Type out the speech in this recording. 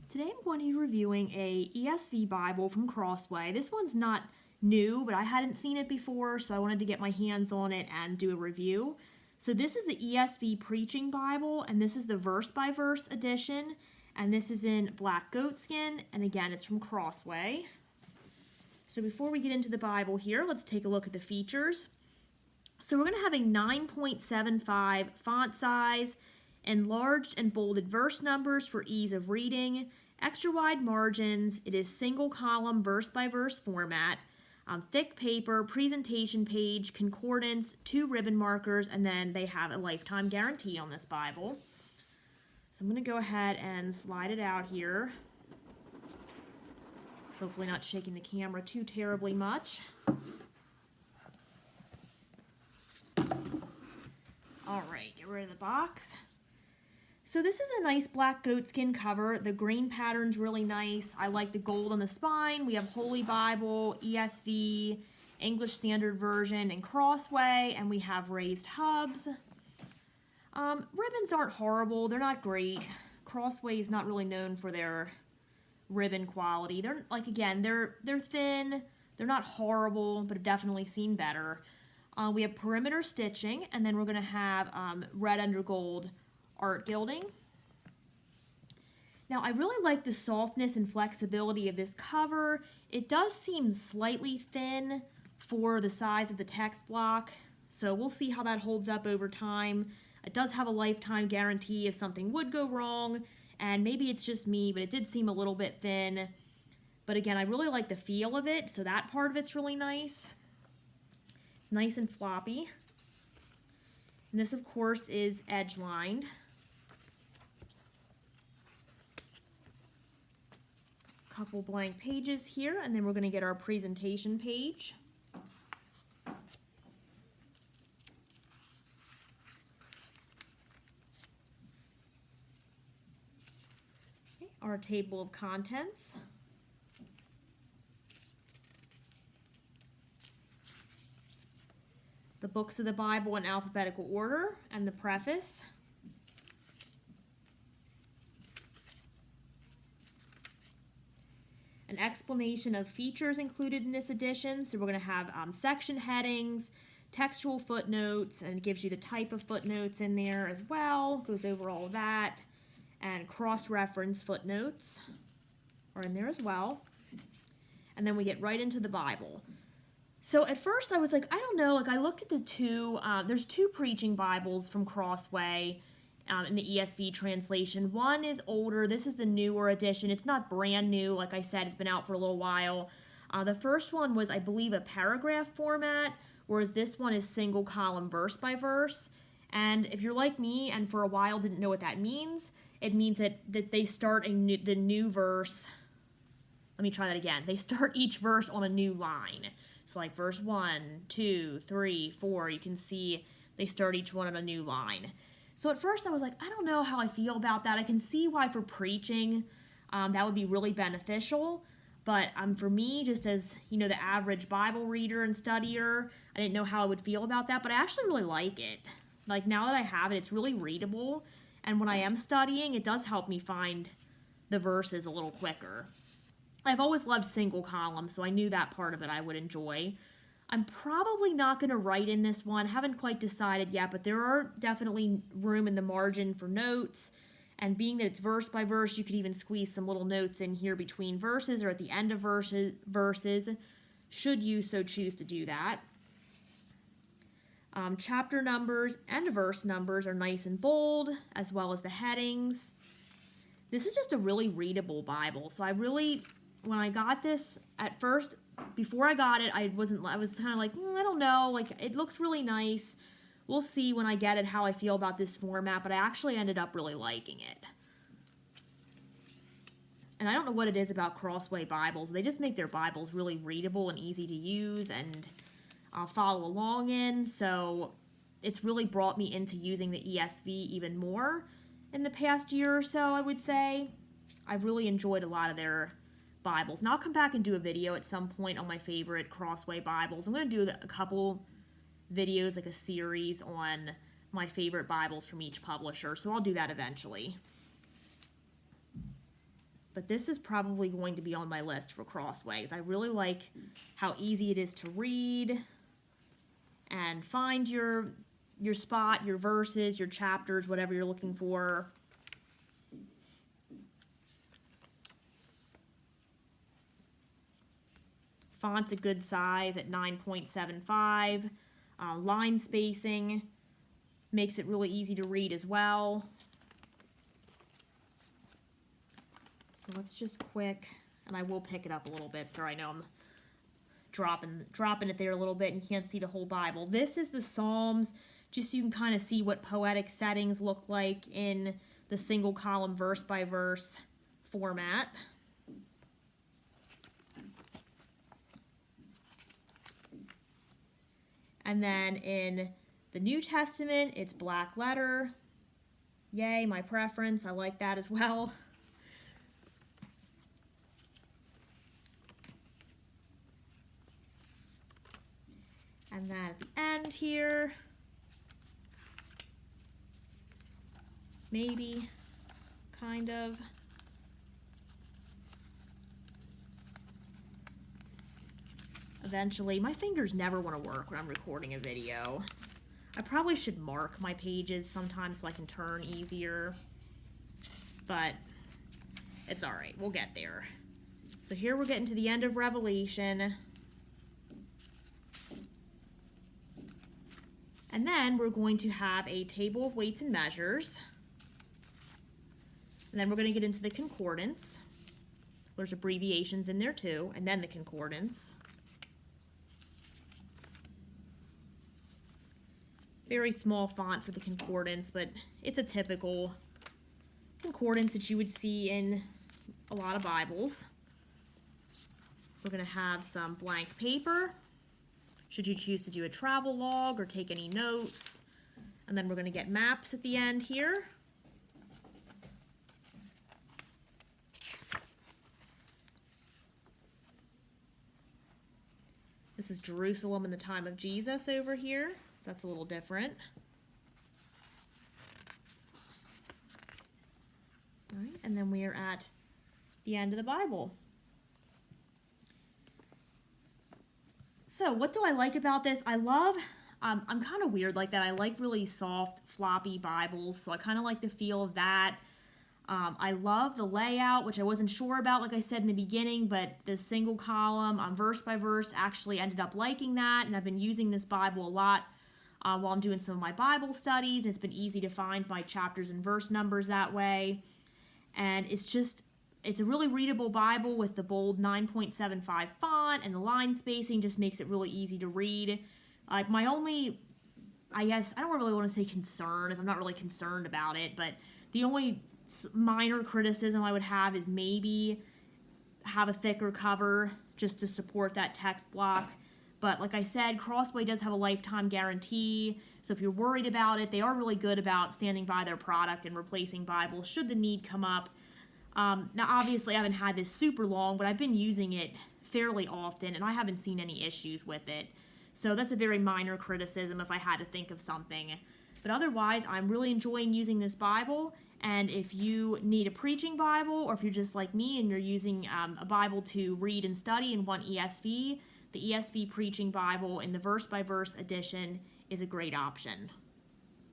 Today I'm going to be reviewing a ESV Bible from Crossway. This one's not new, but I hadn't seen it before, so I wanted to get my hands on it and do a review. So this is the ESV Preaching Bible, and this is the verse-by-verse edition, and this is in black goatskin, and again, it's from Crossway. So before we get into the Bible here, let's take a look at the features. So we're going to have a 9.75 font size, enlarged and bolded verse numbers for ease of reading, extra wide margins. It is single column verse by verse format, thick paper, presentation page, concordance, 2 ribbon markers, and then they have a lifetime guarantee on this Bible. So I'm going to go ahead and slide it out here. Hopefully not shaking the camera too terribly much. All right, get rid of the box. So this is a nice black goatskin cover. The green pattern's really nice. I like the gold on the spine. We have Holy Bible, ESV, English Standard Version, and Crossway, and we have raised hubs. Ribbons aren't horrible. They're not great. Crossway is not really known for their ribbon quality. They're they're thin. They're not horrible, but have definitely seen better. We have perimeter stitching, and then we're going to have red under gold art gilding. Now I really like the softness and flexibility of this cover. It does seem slightly thin for the size of the text block, so we'll see how that holds up over time. It does have a lifetime guarantee if something would go wrong, and maybe it's just me, but it did seem a little bit thin. But again, I really like the feel of it, so that part of it's really nice. It's nice and floppy. And this, of course, is edge-lined. Couple blank pages here, and then we're going to get our presentation page. Okay, our table of contents. The books of the Bible in alphabetical order, and the preface. An explanation of features included in this edition. So we're going to have section headings, textual footnotes, and it gives you the type of footnotes in there as well. Goes over all of that. And cross-reference footnotes are in there as well. And then we get right into the Bible. So at first I was like, I don't know, like I looked at the two, there's 2 preaching Bibles from Crossway in the ESV translation. One is older, this is the newer edition. It's not brand new, like I said, it's been out for a little while. The first one was, I believe, a paragraph format, whereas this one is single column verse by verse. And if you're like me and for a while didn't know what that means, it means that they start the new verse. Let me try that again. They start each verse on a new line. So like verse 1, 2, 3, 4, you can see they start each one on a new line. So at first I was like, I don't know how I feel about that. I can see why for preaching that would be really beneficial. But for me, just as, you know, the average Bible reader and studier, I didn't know how I would feel about that. But I actually really like it. Like now that I have it, it's really readable. And when I am studying, it does help me find the verses a little quicker. I've always loved single column, so I knew that part of it I would enjoy. I'm probably not going to write in this one. Haven't quite decided yet, but there are definitely room in the margin for notes. And being that it's verse by verse, you could even squeeze some little notes in here between verses or at the end of verses, should you so choose to do that. Chapter numbers and verse numbers are nice and bold, as well as the headings. This is just a really readable Bible, so when I got this at first, before I got it, I was kind of like, I don't know, like it looks really nice. We'll see when I get it how I feel about this format, but I actually ended up really liking it. And I don't know what it is about Crossway Bibles. They just make their Bibles really readable and easy to use and follow along in. So it's really brought me into using the ESV even more in the past year or so, I would say. I've really enjoyed a lot of their Bibles. And I'll come back and do a video at some point on my favorite Crossway Bibles. I'm going to do a couple videos, like a series on my favorite Bibles from each publisher, so I'll do that eventually. but this is probably going to be on my list for Crossways. I really like how easy it is to read and find your spot, your verses, your chapters, whatever you're looking for. Font's a good size at 9.75. Line spacing makes it really easy to read as well. So let's just quick, and I will pick it up a little bit so I know I'm dropping it there a little bit and you can't see the whole Bible. This is the Psalms, just so you can kind of see what poetic settings look like in the single column verse by verse format. And then in the New Testament, it's black letter. Yay, my preference. I like that as well. And then at the end here, maybe, kind of. Eventually, my fingers never want to work when I'm recording a video. I probably should mark my pages sometimes so I can turn easier, but it's all right. We'll get there. So here we're getting to the end of Revelation. And then we're going to have a table of weights and measures. And then we're going to get into the concordance. There's abbreviations in there too, and then the concordance. Very small font for the concordance, but it's a typical concordance that you would see in a lot of Bibles. We're going to have some blank paper, should you choose to do a travel log or take any notes. And then we're going to get maps at the end here. This is Jerusalem in the time of Jesus over here. So that's a little different. All right, and then we are at the end of the Bible. So what do I like about this? I love, I'm kind of weird like that. I like really soft, floppy Bibles, so I kind of like the feel of that. I love the layout, which I wasn't sure about, like I said in the beginning, but the single column, verse by verse, actually ended up liking that, and I've been using this Bible a lot while I'm doing some of my Bible studies, and it's been easy to find my chapters and verse numbers that way. And it's a really readable Bible with the bold 9.75 font, and the line spacing just makes it really easy to read. Like my only, I guess, I don't really want to say concern, as I'm not really concerned about it, but the only minor criticism I would have is maybe have a thicker cover just to support that text block. But like I said, Crossway does have a lifetime guarantee, so if you're worried about it, they are really good about standing by their product and replacing Bibles should the need come up. Now obviously I haven't had this super long, but I've been using it fairly often and I haven't seen any issues with it. So that's a very minor criticism if I had to think of something. But otherwise, I'm really enjoying using this Bible. And if you need a preaching Bible, or if you're just like me and you're using a Bible to read and study and want ESV, the ESV Preaching Bible in the verse-by-verse edition is a great option.